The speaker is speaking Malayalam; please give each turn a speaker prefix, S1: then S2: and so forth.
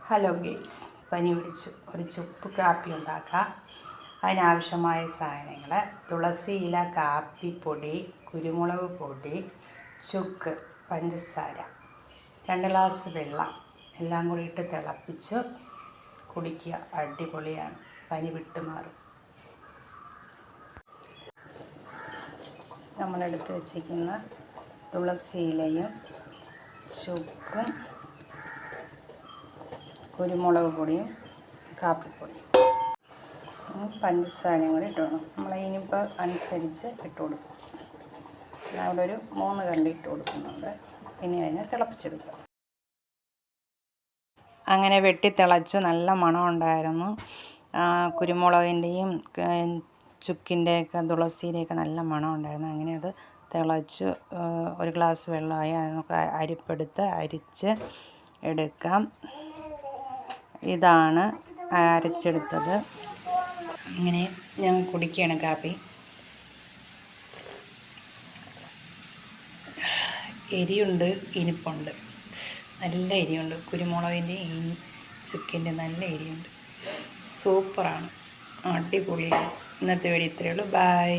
S1: ഹലോ ഗേൾസ്, പനി പിടിച്ചു. ഒരു ചുക്ക് കാപ്പി ഉണ്ടാക്കാം. അതിനാവശ്യമായ സാധനങ്ങൾ: തുളസി ഇല, കാപ്പിപ്പൊടി, കുരുമുളക് പൊടി, ചുക്ക്, പഞ്ചസാര, 2 ഗ്ലാസ് വെള്ളം എല്ലാം കൂടി ഇട്ട് തിളപ്പിച്ച് കുടിക്കുക. അടിപൊളിയാണ്, പനി വിട്ടുമാറും. നമ്മളെടുത്ത് വച്ചിരിക്കുന്ന തുളസി ഇലയും ചുക്കും കുരുമുളക് പൊടിയും കാപ്പിപ്പൊടിയും പഞ്ചസാരയും കൂടി ഇട്ട് വേണം. നമ്മൾ ഇനിയിപ്പോൾ അനുസരിച്ച് ഇട്ട് കൊടുക്കും. അവിടെ ഒരു 3 കണ്ടി ഇട്ട് കൊടുക്കുന്നുണ്ട്. ഇനി അതിനെ തിളപ്പിച്ചെടുക്കുക. അങ്ങനെ വെട്ടിത്തിളച്ച് നല്ല മണമുണ്ടായിരുന്നു. കുരുമുളകിൻ്റെയും ചുക്കിൻ്റെയൊക്കെ തുളസിയുടെയൊക്കെ നല്ല മണമുണ്ടായിരുന്നു. അങ്ങനെ അത് തിളച്ച് 1 ഗ്ലാസ് വെള്ളമായി. അത് നമുക്ക് അരിപ്പെടുത്ത് അരിച്ച് എടുക്കാം. ഇതാണ് അരച്ചെടുത്തത്. അങ്ങനെ ഞാൻ കുടിക്കുകയാണ് കാപ്പി. എരിയുണ്ട്, ഇനിപ്പുണ്ട്, നല്ല എരിയുണ്ട്. കുരുമുളകിൻ്റെ ചുക്കിൻ്റെ നല്ല എരിയുണ്ട്. സൂപ്പറാണ്, അടിപൊളിയാണ്. ഇന്നത്തെ വീഡിയോ ഇത്രയേ ഉള്ളൂ. ബൈ.